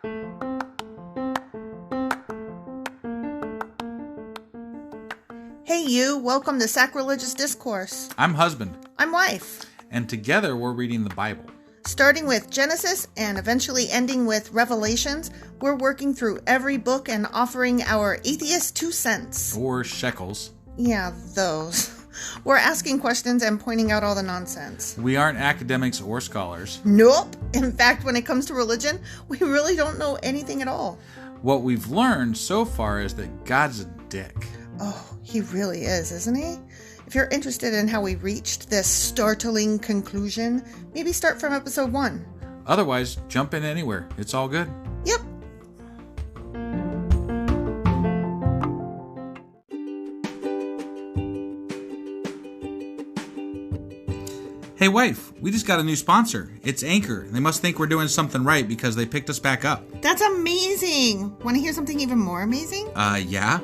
Hey you, welcome to Sacrilegious Discourse. I'm husband. I'm wife. And together we're reading the Bible. Starting with Genesis and eventually ending with Revelations, we're working through every book and offering our atheist 2 cents. Or shekels. Yeah, those. We're asking questions and pointing out all the nonsense. We aren't academics or scholars. Nope. In fact, when it comes to religion, we really don't know anything at all. What we've learned so far is that God's a dick. Oh, he really is, isn't he? If you're interested in how we reached this startling conclusion, maybe start from episode 1. Otherwise, jump in anywhere. It's all good. Yep. Hey wife, we just got a new sponsor. It's Anchor. They must think we're doing something right because they picked us back up. That's amazing. Want to hear something even more amazing? Yeah?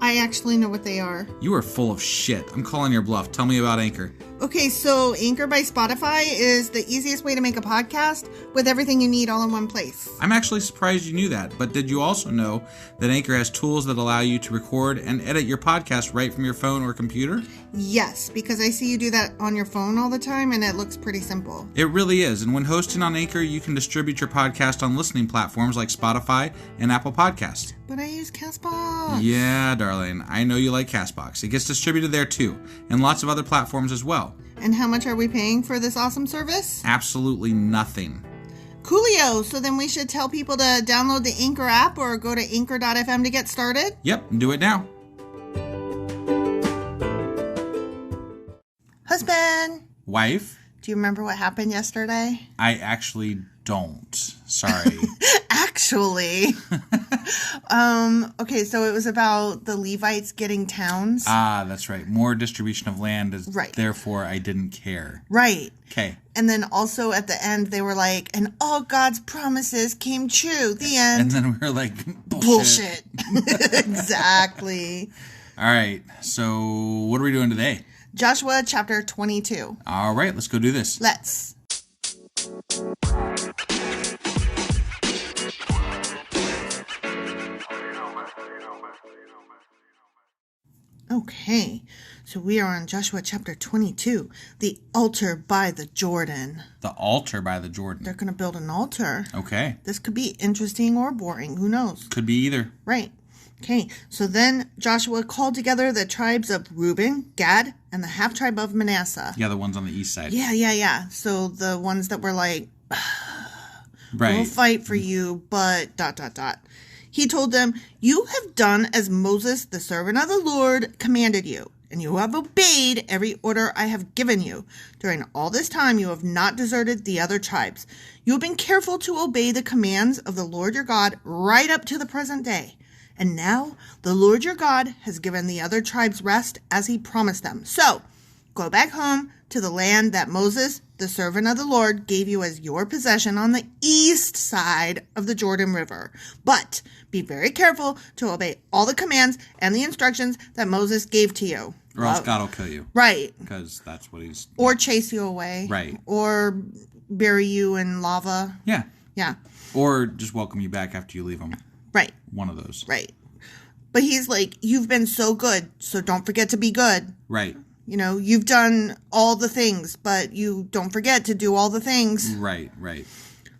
I actually know what they are. You are full of shit. I'm calling your bluff. Tell me about Anchor. Okay, so Anchor by Spotify is the easiest way to make a podcast with everything you need all in one place. I'm actually surprised you knew that, but did you also know that Anchor has tools that allow you to record and edit your podcast right from your phone or computer? Yes, because I see you do that on your phone all the time and it looks pretty simple. It really is, and when hosting on Anchor, you can distribute your podcast on listening platforms like Spotify and Apple Podcasts. But I use CastBox. Yeah, darling, I know you like CastBox. It gets distributed there too, and lots of other platforms as well. And how much are we paying for this awesome service? Absolutely nothing. Coolio! So then we should tell people to download the Anchor app or go to anchor.fm to get started? Yep, do it now. Husband! Wife? Do you remember what happened yesterday? I actually don't. Sorry. Actually. Okay, so it was about the Levites getting towns. Ah, that's right. More distribution of land is right. Therefore I didn't care. Right. Okay. And then also at the end they were like, and all God's promises came true. The end. And then we were like, bullshit. Exactly. All right. So what are we doing today? Joshua chapter 22. All right, let's go do this. Let's. Okay, so we are on Joshua chapter 22, the altar by the Jordan. The altar by the Jordan. They're going to build an altar. Okay. This could be interesting or boring. Who knows? Could be either. Right. Okay, so then Joshua called together the tribes of Reuben, Gad, and the half-tribe of Manasseh. Yeah, the ones on the east side. Yeah. So the ones that were like, right. We'll fight for you, but ... He told them, you have done as Moses, the servant of the Lord, commanded you, and you have obeyed every order I have given you. During all this time, you have not deserted the other tribes. You have been careful to obey the commands of the Lord your God right up to the present day. And now the Lord your God has given the other tribes rest as he promised them. So go back home to the land that Moses, the servant of the Lord, gave you as your possession on the east side of the Jordan River. But be very careful to obey all the commands and the instructions that Moses gave to you. Or else God will kill you. Right. Because that's what he's... Or chase you away. Right. Or bury you in lava. Yeah. Yeah. Or just welcome you back after you leave them. Right. One of those. Right. But he's like, you've been so good, so don't forget to be good. Right. You know, you've done all the things, but you don't forget to do all the things. Right.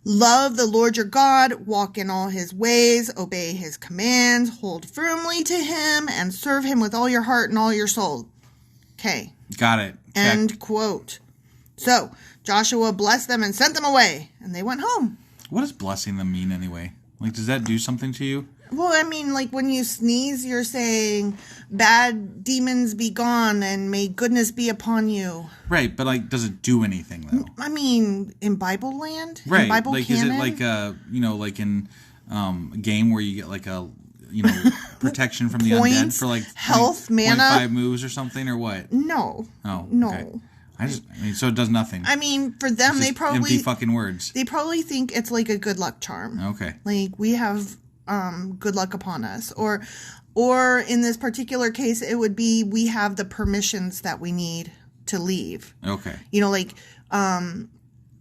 Love the Lord your God, walk in all his ways, obey his commands, hold firmly to him, and serve him with all your heart and all your soul. Okay. Got it. Check. End quote. So, Joshua blessed them and sent them away, and they went home. What does blessing them mean anyway? Like, does that do something to you? Well, I mean, like when you sneeze, you're saying, bad demons be gone and may goodness be upon you. Right, but like, does it do anything though? I mean, in Bible land? Right. In Bible like, canon? is it like like in a game where you get like a, protection from the undead for like health, mana, 5 moves or something, or what? No. Oh, no. Okay. So it does nothing. I mean, for them, they probably empty fucking words. They probably think it's like a good luck charm. Okay. Like we have good luck upon us, or in this particular case, it would be we have the permissions that we need to leave. Okay. Like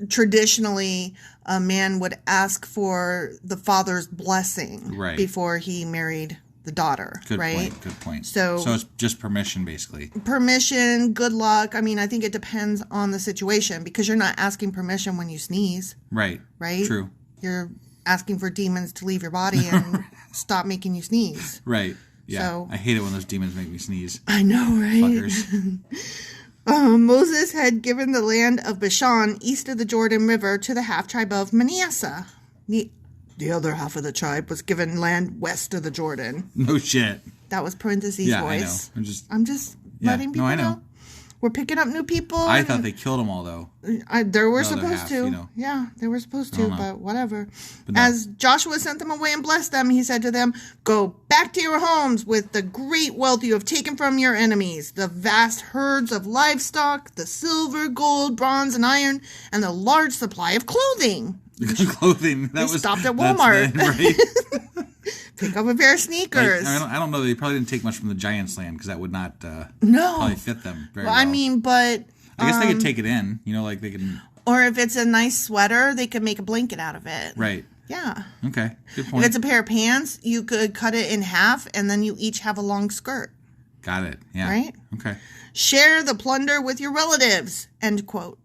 traditionally a man would ask for the father's blessing before he married the daughter. Good right? Good point. So it's just permission, basically. Permission, good luck. I mean, I think it depends on the situation because you're not asking permission when you sneeze. Right. Right? True. You're asking for demons to leave your body and stop making you sneeze. Right. Yeah. So, I hate it when those demons make me sneeze. I know, right? Fuckers. Moses had given the land of Bashan east of the Jordan River to the half-tribe of Manasseh. The other half of the tribe was given land west of the Jordan. No shit. That was parentheses voice. I know. I'm just letting people know. We're picking up new people. I thought they killed them all, though. They were supposed to. Yeah, they were supposed to, but whatever. But no. As Joshua sent them away and blessed them, he said to them, "Go back to your homes with the great wealth you have taken from your enemies, the vast herds of livestock, the silver, gold, bronze, and iron, and the large supply of clothing." Clothing. They stopped at Walmart. Right. Pick up a pair of sneakers. I don't know. They probably didn't take much from the Giants' land because that would not probably fit them very well. I mean, but I guess they could take it in. You know, like they can. Or if it's a nice sweater, they could make a blanket out of it. Right. Yeah. Okay. Good point. If it's a pair of pants, you could cut it in half, and then you each have a long skirt. Got it. Yeah. Right? Okay. Share the plunder with your relatives. End quote.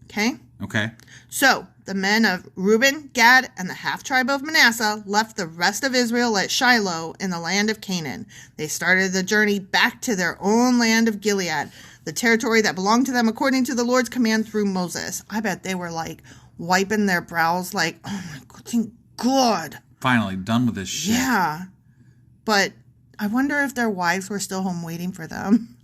Okay? Okay. So, the men of Reuben, Gad, and the half-tribe of Manasseh left the rest of Israel at Shiloh in the land of Canaan. They started the journey back to their own land of Gilead, the territory that belonged to them according to the Lord's command through Moses. I bet they were like wiping their brows like, oh my God, thank God. Finally, done with this shit. Yeah. But I wonder if their wives were still home waiting for them.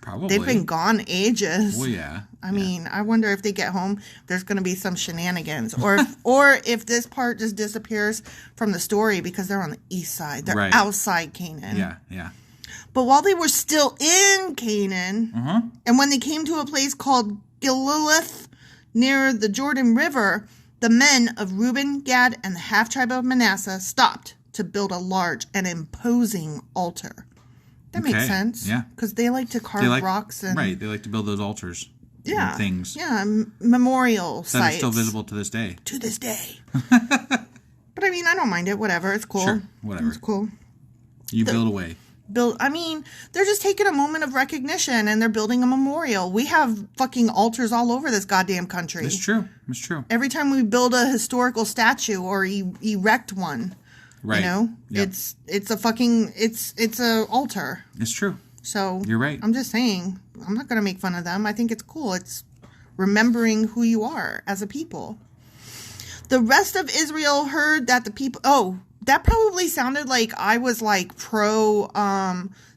Probably. They've been gone ages. Well, yeah. I mean, I wonder if they get home, there's going to be some shenanigans. Or if this part just disappears from the story because they're on the east side. They're outside Canaan. Yeah, yeah. But while they were still in Canaan, and when they came to a place called Gilgalith near the Jordan River, the men of Reuben, Gad, and the half-tribe of Manasseh stopped to build a large and imposing altar. That makes sense. Yeah. Because they like to carve rocks and... Right, they like to build those altars. Yeah. And things. Yeah, memorial sites. That are still visible to this day. To this day. But I mean, I don't mind it. Whatever. It's cool. Sure, whatever. It's cool. You build away. I mean, they're just taking a moment of recognition and they're building a memorial. We have fucking altars all over this goddamn country. It's true. It's true. Every time we build a historical statue or erect one, right. You know, it's a altar. It's true. So you're right. I'm just saying, I'm not going to make fun of them. I think it's cool. It's remembering who you are as a people. The rest of Israel heard that the people... Oh, that probably sounded like I was like pro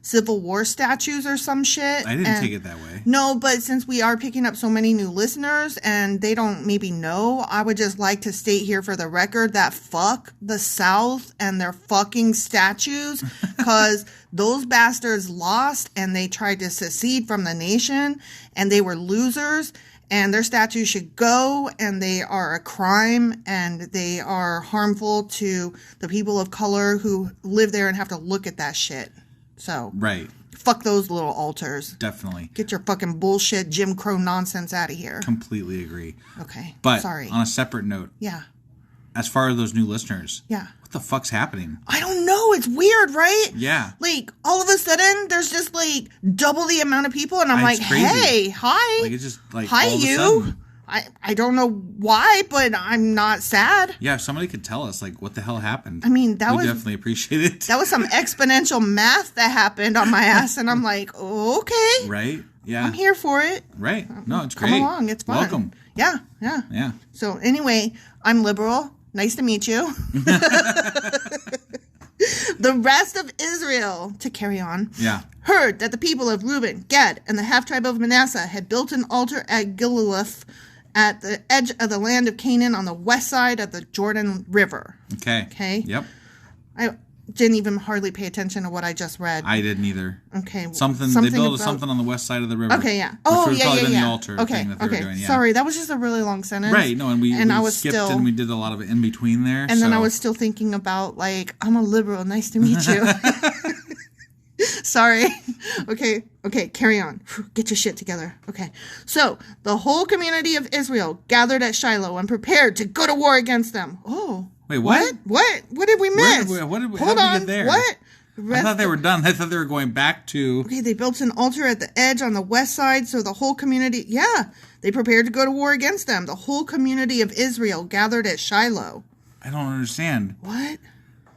Civil War statues or some shit. I didn't take it that way. No, but since we are picking up so many new listeners and they don't maybe know, I would just like to state here for the record that fuck the South and their fucking statues, because those bastards lost and they tried to secede from the nation and they were losers. And their statues should go, and they are a crime, and they are harmful to the people of color who live there and have to look at that shit. So, right. Fuck those little altars. Definitely. Get your fucking bullshit Jim Crow nonsense out of here. Completely agree. Okay. But sorry. On a separate note. Yeah. As far as those new listeners. Yeah. What the fuck's happening? I don't know. It's weird, right? Yeah. Like, all of a sudden, there's just, like, double the amount of people, and I'm like, hey, hi. Like, it's just, like, hi, all of a you. sudden. I don't know why, but I'm not sad. Yeah, if somebody could tell us, like, what the hell happened. I mean, we definitely appreciate it. That was some exponential math that happened on my ass, and I'm like, okay. Right? Yeah. I'm here for it. Right. No, it's great. Come along. It's fun. Welcome. Yeah. Yeah. So, anyway, I'm liberal. Nice to meet you. The rest of Israel, to carry on, heard that the people of Reuben, Gad, and the half-tribe of Manasseh had built an altar at Gilgalith at the edge of the land of Canaan on the west side of the Jordan River. Okay? Yep. I didn't even hardly pay attention to what I just read. I didn't either. Okay. They built something on the west side of the river. Okay, yeah. Oh, which would yeah, probably been yeah. the altar thing that they were doing. Yeah. Sorry, that was just a really long sentence. Right. No, and we skipped and we did a lot of it in between there. And then I was still thinking about, like, I'm a liberal. Nice to meet you. Sorry. Okay, carry on. Get your shit together. Okay. So, the whole community of Israel gathered at Shiloh and prepared to go to war against them. Oh. Wait, what? What did we miss? What did we, Hold how on. did we get there? What? I thought they were done. I thought they were going back to... Okay, they built an altar at the edge on the west side, so the whole community... Yeah, they prepared to go to war against them. The whole community of Israel gathered at Shiloh. I don't understand. What?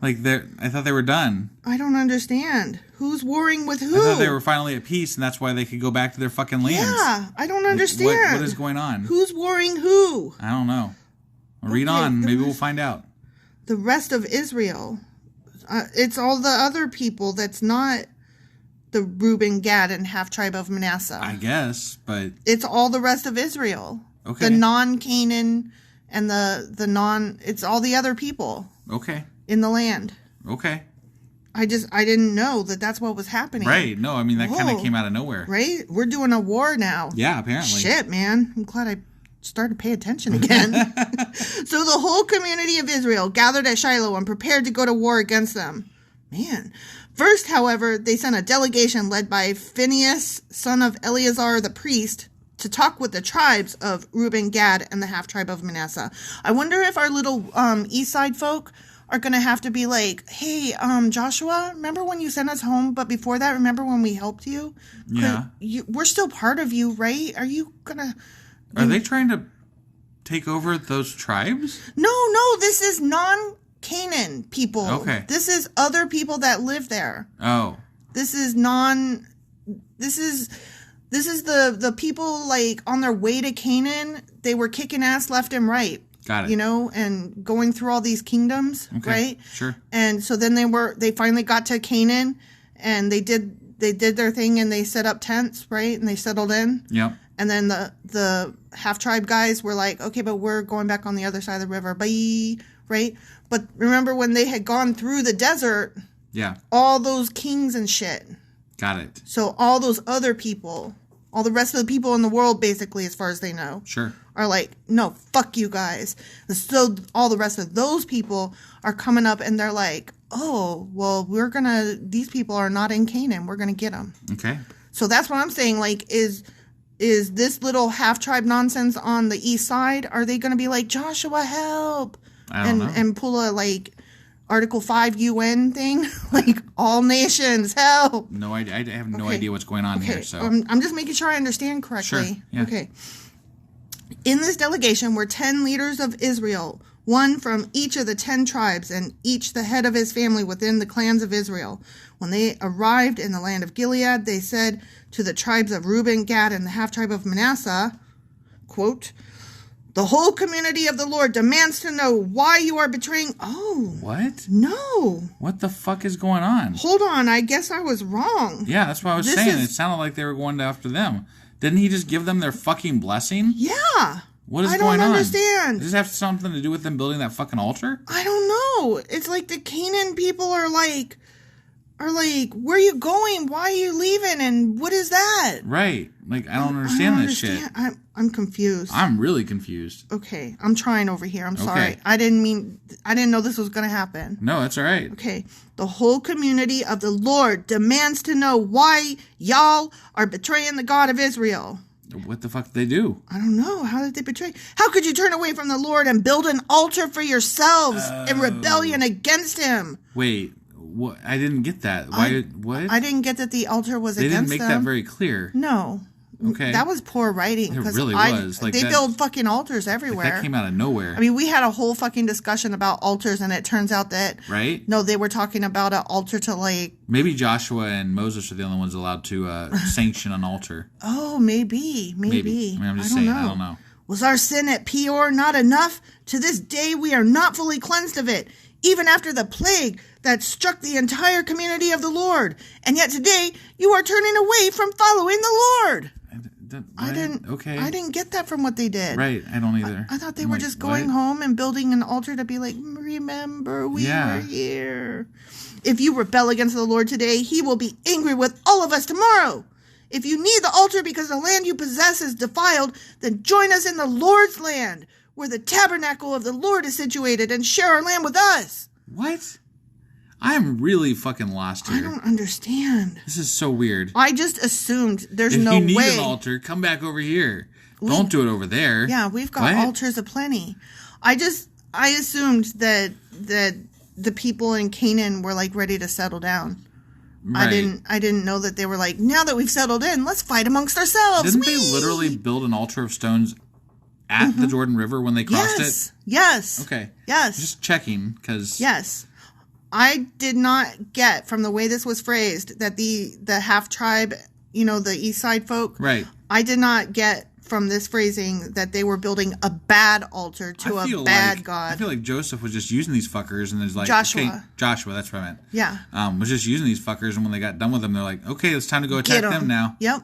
Like, I thought they were done. I don't understand. Who's warring with who? I thought they were finally at peace, and that's why they could go back to their fucking lands. Yeah, I don't understand. What is going on? Who's warring who? I don't know. Read on. Maybe we'll find out. The rest of Israel. It's all the other people that's not the Reuben, Gad, and half-tribe of Manasseh. I guess, but... It's all the rest of Israel. Okay. The non-Canaan and the non... It's all the other people. Okay. In the land. Okay. I didn't know that that's what was happening. Right. No, I mean, that kind of came out of nowhere. Right? We're doing a war now. Yeah, apparently. Shit, man. I'm glad I started to pay attention again. So the whole community of Israel gathered at Shiloh and prepared to go to war against them. Man. First, however, they sent a delegation led by Phinehas, son of Eleazar the priest, to talk with the tribes of Reuben, Gad, and the half-tribe of Manasseh. I wonder if our little east side folk are going to have to be like, hey, Joshua, remember when you sent us home? But before that, remember when we helped you? Yeah. We're still part of you, right? Are you going to... Are they trying to take over those tribes? No, this is non-Canaan people. Okay. This is other people that live there. Oh. This is the people, like, on their way to Canaan. They were kicking ass left and right. Got it. You know, and going through all these kingdoms, okay. Right? Sure. And so then they finally got to Canaan, and they did their thing, and they set up tents, right? And they settled in. Yep. And then the half-tribe guys were like, okay, but we're going back on the other side of the river. Bye. Right? But remember when they had gone through the desert? Yeah. All those kings and shit. Got it. So all those other people, all the rest of the people in the world, basically, as far as they know. Sure. Are like, no, fuck you guys. So all the rest of those people are coming up and they're like, oh, well, these people are not in Canaan. We're going to get them. Okay. So that's what I'm saying. Like, is this little half-tribe nonsense on the east side? Are they going to be like, Joshua, help? I don't know. And pull a, like, Article 5 UN thing? Like, all nations, help. No, I have no idea what's going on here. So I'm just making sure I understand correctly. Sure. Yeah. Okay. In this delegation were 10 leaders of Israel, one from each of the 10 tribes, and each the head of his family within the clans of Israel. When they arrived in the land of Gilead, they said to the tribes of Reuben, Gad, and the half-tribe of Manasseh, quote, the whole community of the Lord demands to know why you are betraying... Oh. What? No. What the fuck is going on? Hold on. I guess I was wrong. Yeah, that's what I was saying. It sounded like they were going after them. Didn't he just give them their fucking blessing? Yeah. What is going on? I don't understand. Does this have something to do with them building that fucking altar? I don't know. It's like the Canaan people are like, where are you going? Why are you leaving? And what is that? Right. Like, I don't understand this shit. I'm confused. I'm really confused. Okay. I'm trying over here. I'm sorry. I didn't know this was going to happen. No, that's all right. Okay. The whole community of the Lord demands to know why y'all are betraying the God of Israel. What the fuck did they do? I don't know. How did they betray? How could you turn away from the Lord and build an altar for yourselves in rebellion against him? Wait. What? I didn't get that. Why? What? I didn't get that the altar was against them. They didn't make that very clear. No. Okay. That was poor writing. It really was. Like, they build fucking altars everywhere. That came out of nowhere. I mean, we had a whole fucking discussion about altars, and it turns out that... Right? No, they were talking about an altar to, like... Maybe Joshua and Moses are the only ones allowed to sanction an altar. Oh, maybe. I mean, I'm just saying. I don't know. Was our sin at Peor not enough? To this day, we are not fully cleansed of it, even after the plague that struck the entire community of the Lord. And yet today, you are turning away from following the Lord. I didn't get that from what they did. Right, I don't either. I thought they were just going home and building an altar to be like, remember, we were here. If you rebel against the Lord today, he will be angry with all of us tomorrow. If you need the altar because the land you possess is defiled, then join us in the Lord's land, where the tabernacle of the Lord is situated, and share our land with us. What? I'm really fucking lost here. I don't understand. This is so weird. I just assumed there's if no way. If you need an altar, come back over here. Don't do it over there. Yeah, we've got altars aplenty. I assumed that the people in Canaan were like ready to settle down. Right. I didn't know that they were like, now that we've settled in, let's fight amongst ourselves. Didn't they literally build an altar of stones at the Jordan River when they crossed it? Yes. Okay. Yes. Just checking, because... Yes. I did not get, from the way this was phrased, that the half tribe, the East Side folk... Right. I did not get from this phrasing that they were building a bad altar to a bad god. I feel like Joseph was just using these fuckers, and there's like... Joshua. Okay, Joshua, that's what I meant. Yeah. Was just using these fuckers, and when they got done with them, they're like, okay, it's time to go attack them now. Yep.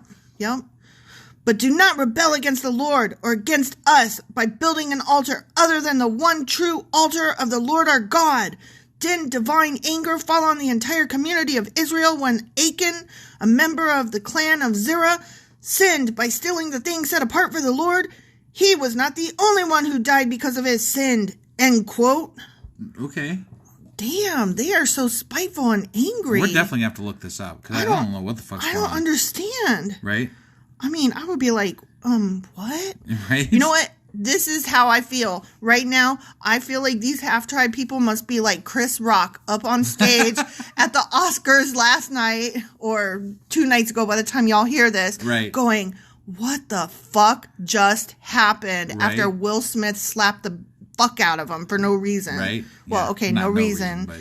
But do not rebel against the Lord or against us by building an altar other than the one true altar of the Lord our God. Didn't divine anger fall on the entire community of Israel when Achan, a member of the clan of Zerah, sinned by stealing the thing set apart for the Lord? He was not the only one who died because of his sin. End quote. Okay. Damn, they are so spiteful and angry. We're definitely going to have to look this up, because I don't know what the fuck's going on. I don't understand. Right? I mean, I would be like, what? Right? You know what? This is how I feel. Right now, I feel like these half-tribe people must be like Chris Rock up on stage at the Oscars last night, or 2 nights ago by the time y'all hear this, right, going, what the fuck just happened after Will Smith slapped the fuck out of him for no reason. Right. Well, yeah. okay, no reason. But,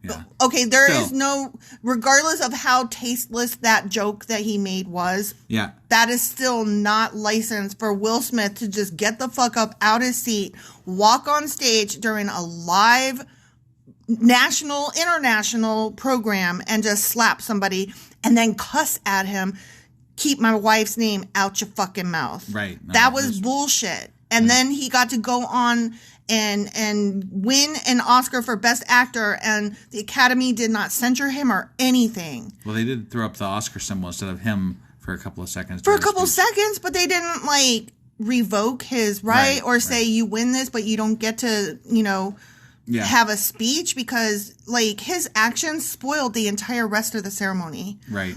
yeah. Okay, there is no, regardless of how tasteless that joke that he made was, that is still not licensed for Will Smith to just get the fuck up out his seat, walk on stage during a live national, international program and just slap somebody and then cuss at him. Keep my wife's name out your fucking mouth. Right. No, that was bullshit. And then he got to go on and win an Oscar for Best Actor, and the Academy did not censure him or anything. Well, they did throw up the Oscar symbol instead of him for a couple of seconds. For a couple seconds, but they didn't, revoke his right or say you win this, but you don't get to, have a speech, because, his actions spoiled the entire rest of the ceremony. Right.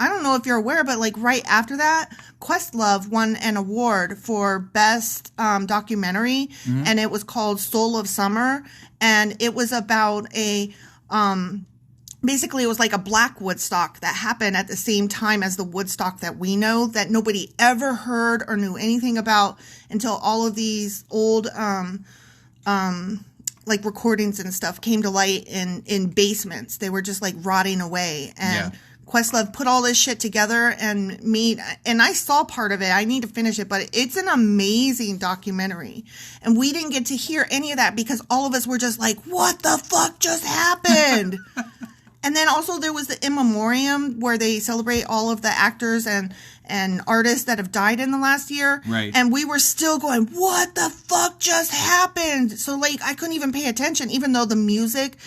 I don't know if you're aware, but right after that, Questlove won an award for best documentary, and it was called Soul of Summer, and it was about basically it was like a black Woodstock that happened at the same time as the Woodstock that we know, that nobody ever heard or knew anything about until all of these old recordings and stuff came to light in basements. They were just rotting away, and Questlove put all this shit together and made, and I saw part of it. I need to finish it, but it's an amazing documentary. And we didn't get to hear any of that because all of us were just like, what the fuck just happened? And then also there was the In Memoriam, where they celebrate all of the actors and artists that have died in the last year. Right. And we were still going, what the fuck just happened? So I couldn't even pay attention, even though the music,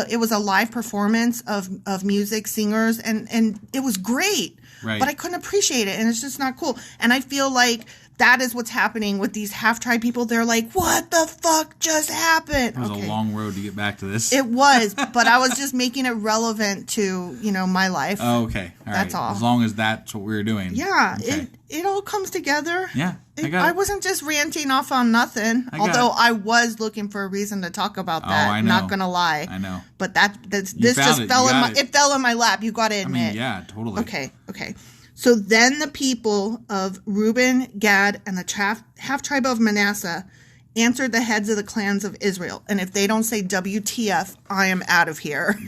it was a live performance of music, singers, and it was great. Right. But I couldn't appreciate it, and it's just not cool. And I feel like that is what's happening with these half-tribe people. They're like, what the fuck just happened? It was a long road to get back to this. It was, but I was just making it relevant to, my life. Oh, okay. All that's right. all. As long as that's what we were doing. Yeah. Okay. It all comes together. Yeah. I wasn't just ranting off on nothing, although I was looking for a reason to talk about that. Oh, I know. Not going to lie. I know. But this just fell in my lap. You got to admit. I mean, yeah, totally. Okay. So then the people of Reuben, Gad, and the half-tribe of Manasseh answered the heads of the clans of Israel. And if they don't say WTF, I am out of here.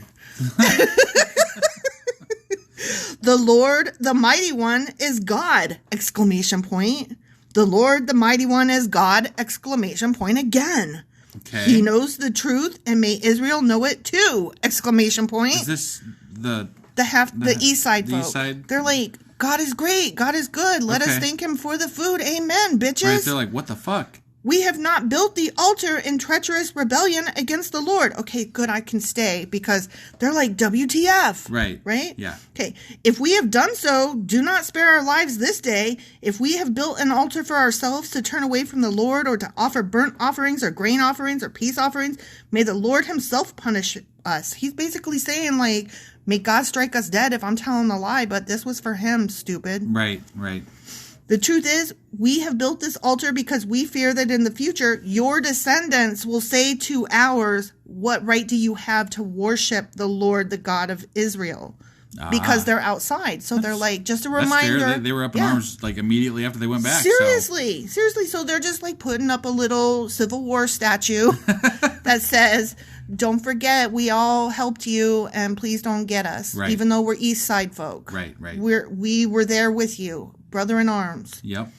The Lord, the Mighty One, is God! Exclamation point. The Lord, the Mighty One, is God! Exclamation point again. Okay. He knows the truth, and may Israel know it too! Exclamation point. Is this the East Side folk? East Side? They're like, God is great. God is good. Let us thank him for the food. Amen, bitches. Right, they're like, what the fuck? We have not built the altar in treacherous rebellion against the Lord. Okay, good, I can stay because they're like, WTF. Right. Right? Yeah. Okay, if we have done so, do not spare our lives this day. If we have built an altar for ourselves to turn away from the Lord or to offer burnt offerings or grain offerings or peace offerings, may the Lord himself punish us. He's basically saying, like, may God strike us dead if I'm telling a lie, but this was for him, stupid. Right. The truth is, we have built this altar because we fear that in the future, your descendants will say to ours, what right do you have to worship the Lord, the God of Israel? Because they're outside. So they're like, just a reminder. They were up in arms like immediately after they went back. Seriously. So they're just like putting up a little Civil War statue that says, don't forget, we all helped you and please don't get us. Right. Even though we're East Side folk. Right. We were there with you. Brother in arms. Yep.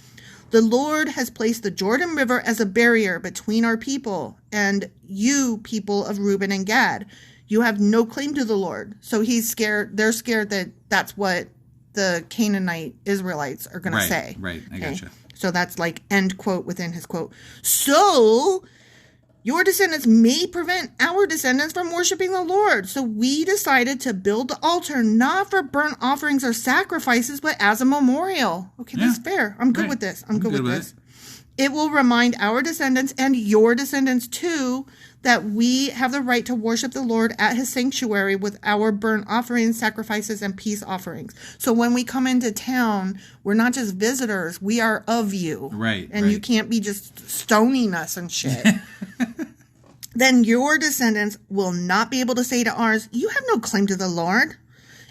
The Lord has placed the Jordan River as a barrier between our people and you, people of Reuben and Gad. You have no claim to the Lord. So he's scared. They're scared that that's what the Canaanite Israelites are going to say. Right. I gotcha. So that's like end quote within his quote. So your descendants may prevent our descendants from worshiping the Lord. So we decided to build the altar not for burnt offerings or sacrifices, but as a memorial. Okay, that's fair. I'm good with this. I'm good with this. It will remind our descendants and your descendants too that we have the right to worship the Lord at his sanctuary with our burnt offerings, sacrifices, and peace offerings. So when we come into town, we're not just visitors. We are of you. Right. And you can't be just stoning us and shit. Then your descendants will not be able to say to ours, you have no claim to the Lord.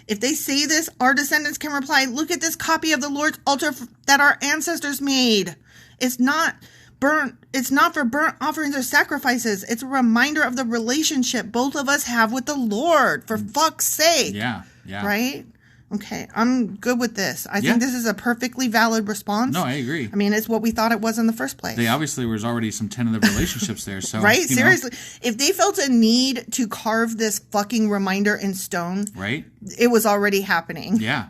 If they say this, our descendants can reply, look at this copy of the Lord's altar that our ancestors made. It's not for burnt offerings or sacrifices. It's a reminder of the relationship both of us have with the Lord, for fuck's sake. Yeah. Right? Okay, I'm good with this. I think this is a perfectly valid response. No, I agree. I mean, it's what we thought it was in the first place. They obviously was already some tentative relationships there. So right? Seriously. If they felt a need to carve this fucking reminder in stone, right? It was already happening. Yeah.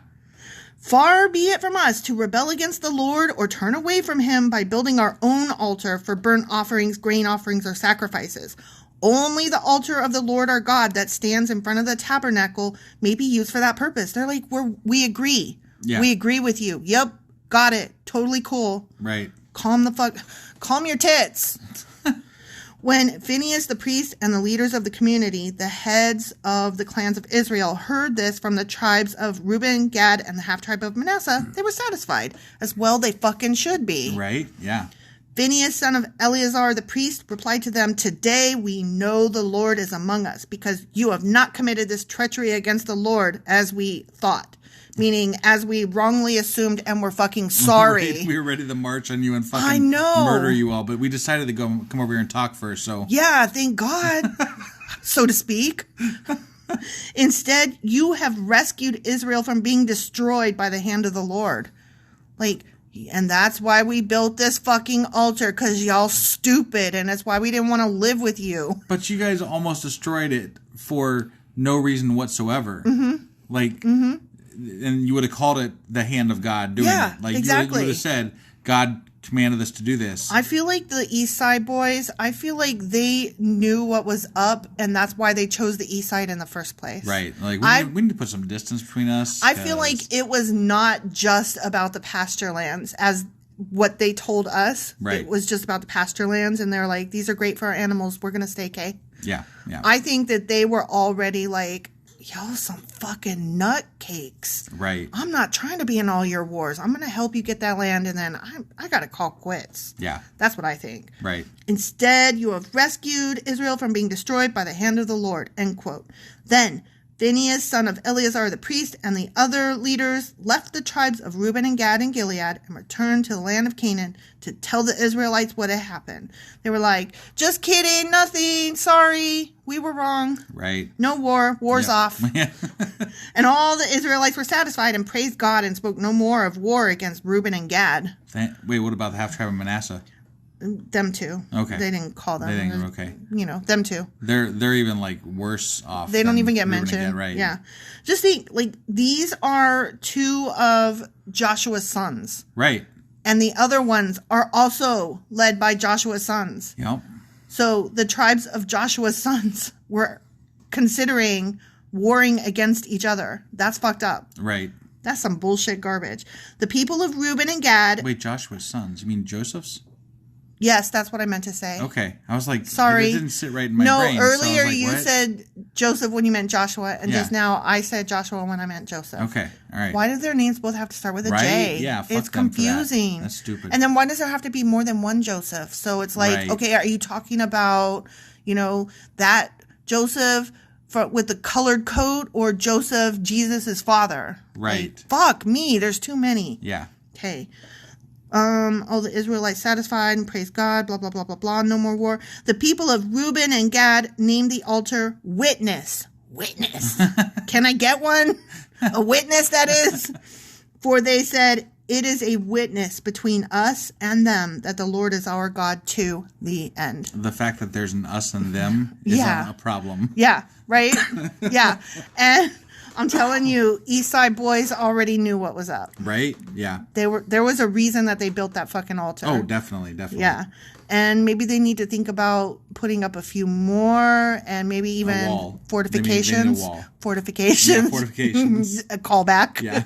Far be it from us to rebel against the Lord or turn away from him by building our own altar for burnt offerings, grain offerings, or sacrifices. Only the altar of the Lord our God that stands in front of the tabernacle may be used for that purpose. They're like, we agree. Yeah. We agree with you. Yep. Got it. Totally cool. Right. Calm your tits. When Phinehas the priest and the leaders of the community, the heads of the clans of Israel, heard this from the tribes of Reuben, Gad, and the half-tribe of Manasseh, they were satisfied. As well they fucking should be. Right, yeah. Phinehas, son of Eleazar the priest, replied to them, today we know the Lord is among us, because you have not committed this treachery against the Lord as we thought. Meaning, as we wrongly assumed and were fucking sorry. We were ready to march on you and fucking murder you all, but we decided to come over here and talk first, so. Yeah, thank God, so to speak. Instead, you have rescued Israel from being destroyed by the hand of the Lord. And that's why we built this fucking altar, because y'all stupid, and that's why we didn't want to live with you. But you guys almost destroyed it for no reason whatsoever. Mm-hmm. And you would have called it the hand of God doing it. Exactly. You would have said, God commanded us to do this. I feel like the East Side boys, I feel like they knew what was up, and that's why they chose the East Side in the first place. Right. We need to put some distance between us. I feel like it was not just about the pasture lands as what they told us. Right. It was just about the pasture lands, and they're like, these are great for our animals. We're going to stay, okay? Yeah. I think that they were already like, y'all some fucking nutcakes. Right. I'm not trying to be in all your wars. I'm going to help you get that land, and then I got to call quits. Yeah. That's what I think. Right. Instead, you have rescued Israel from being destroyed by the hand of the Lord. End quote. Then Phinehas, son of Eleazar the priest, and the other leaders left the tribes of Reuben and Gad and Gilead and returned to the land of Canaan to tell the Israelites what had happened. They were like, just kidding, nothing, sorry, we were wrong. Right. No war, war's off. And all the Israelites were satisfied and praised God and spoke no more of war against Reuben and Gad. Wait, what about the half-tribe of Manasseh? Them too. Okay. They didn't call them. They didn't, okay. Them too. They're even worse off. They don't even get Reuben mentioned. Again, right. Yeah. Just think, these are two of Joshua's sons. Right. And the other ones are also led by Joshua's sons. Yep. So the tribes of Joshua's sons were considering warring against each other. That's fucked up. Right. That's some bullshit garbage. The people of Reuben and Gad. Wait, Joshua's sons. You mean Joseph's? Yes, that's what I meant to say. Okay. I was like, sorry. It didn't sit right in my brain. No, earlier so you what? said Joseph when you meant Joshua, and just now I said Joshua when I meant Joseph. Okay. All right. Why do their names both have to start with a right? J? Yeah, fuck it's them for that. confusing. That's stupid. And then why does there have to be more than one Joseph? So it's like, Right. okay, are you talking about, that Joseph with the colored coat or Joseph, Jesus' father? Right. Like, fuck me, there's too many. Yeah. Okay. All the Israelites satisfied and praise God, blah, blah, blah, blah, blah, no more war. The people of Reuben and Gad named the altar Witness. Witness. Can I get one? A witness, that is. For they said, it is a witness between us and them that the Lord is our God to the end. The fact that there's an us and them is a problem. Yeah, right? Yeah. And I'm telling you, East Side boys already knew what was up. Right? Yeah. There was a reason that they built that fucking altar. Oh, definitely. Yeah. And maybe they need to think about putting up a few more and maybe even A wall. fortifications. They need a wall. Fortifications. Yeah, fortifications. A callback. Yeah.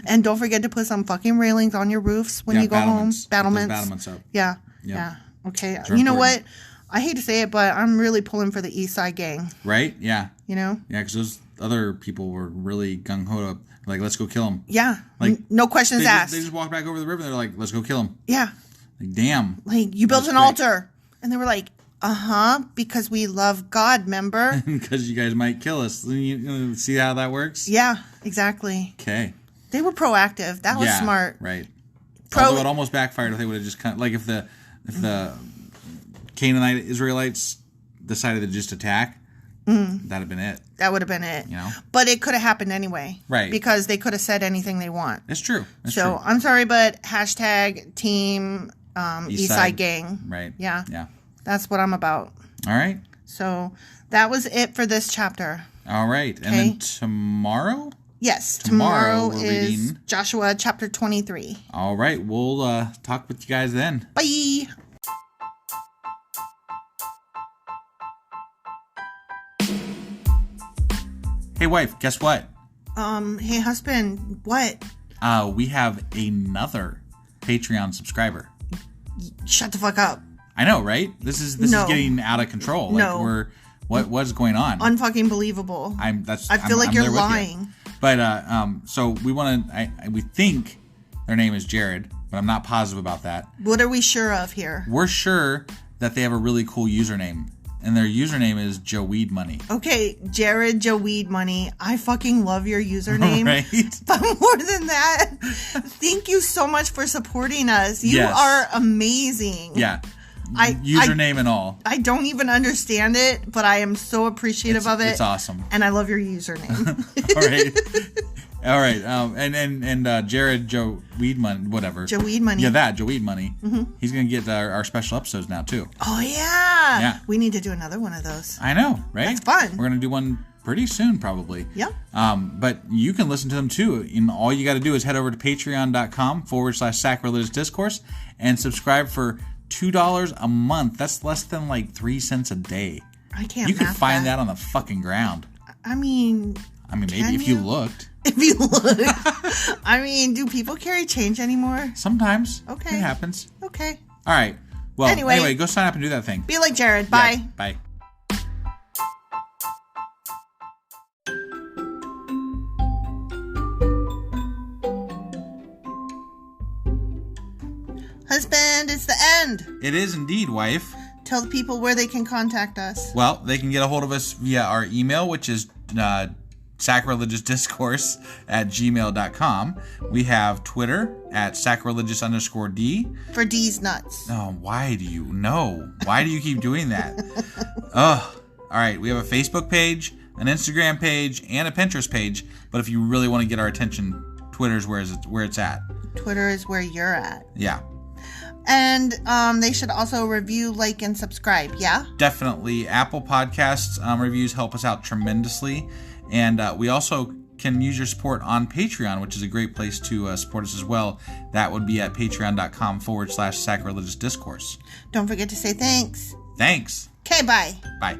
And don't forget to put some fucking railings on your roofs when you go home. Battlements. Put those battlements up. Yeah. Yep. Yeah. Okay. They're You know important. what? I hate to say it, but I'm really pulling for the East Side gang. Right? Yeah. Yeah, because those other people were really gung-ho up. Like, let's go kill him. Yeah. Like, no questions asked. They just walked back over the river. They're like, let's go kill him. Yeah. Like, damn. Like, you built an great. altar. And they were like, because we love God, member. Because you guys might kill us. You see how that works? Yeah, exactly. Okay. They were proactive. That was smart. Right. Although it almost backfired if they would have just if the Canaanite Israelites decided to just attack, that'd have been it. That would have been it. But it could have happened anyway. Right. Because they could have said anything they want. It's true. So I'm sorry, but hashtag team Eastside gang. Right. Yeah. Yeah. That's what I'm about. All right. So that was it for this chapter. All right. And then tomorrow? Yes. Tomorrow we're is reading Joshua chapter 23. All right. We'll talk with you guys then. Bye. Hey, wife, guess what? Hey, husband, what? We have another Patreon subscriber. Shut the fuck up. I know, right? This is getting out of control. Like what's going on? Unfucking believable. I feel like you're lying. But so we want to. We think their name is Jared, but I'm not positive about that. What are we sure of here? We're sure that they have a really cool username, and their username is Joeed Money. Okay, Jared Joeed Money. I fucking love your username. Right? But more than that, thank you so much for supporting us. You are amazing. Yeah. Username and all. I don't even understand it, but I am so appreciative of it. It's awesome. And I love your username. All right. And Jared Joeed Money, whatever. Joeed Money. Yeah, Joeed Money. Mm-hmm. He's going to get our special episodes now, too. Oh, yeah. Yeah. We need to do another one of those. I know, right? That's fun. We're going to do one pretty soon, probably. Yep. But you can listen to them, too. And all you got to do is head over to patreon.com/sacrilegious discourse and subscribe for $2 a month. That's less than like 3 cents a day. I can't. You can find that on the fucking ground. I mean, maybe if you looked. If you look. I mean, do people carry change anymore? Sometimes. Okay. It happens. Okay. All right. Well, anyway, go sign up and do that thing. Be like Jared. Bye. Yeah, bye. Husband, it's the end. It is indeed, wife. Tell the people where they can contact us. Well, they can get a hold of us via our email, which is sacrilegiousdiscourse@gmail.com. We have Twitter at sacrilegious_D. For D's nuts. Oh, why do you know? Why do you keep doing that? Ugh. All right, we have a Facebook page, an Instagram page, and a Pinterest page. But if you really want to get our attention, Twitter's where it's at. Twitter is where you're at. Yeah. And they should also review, like, and subscribe, yeah? Definitely. Apple Podcasts reviews help us out tremendously. And we also can use your support on Patreon, which is a great place to support us as well. That would be at patreon.com/sacrilegious discourse. Don't forget to say thanks. Thanks. Okay, bye. Bye.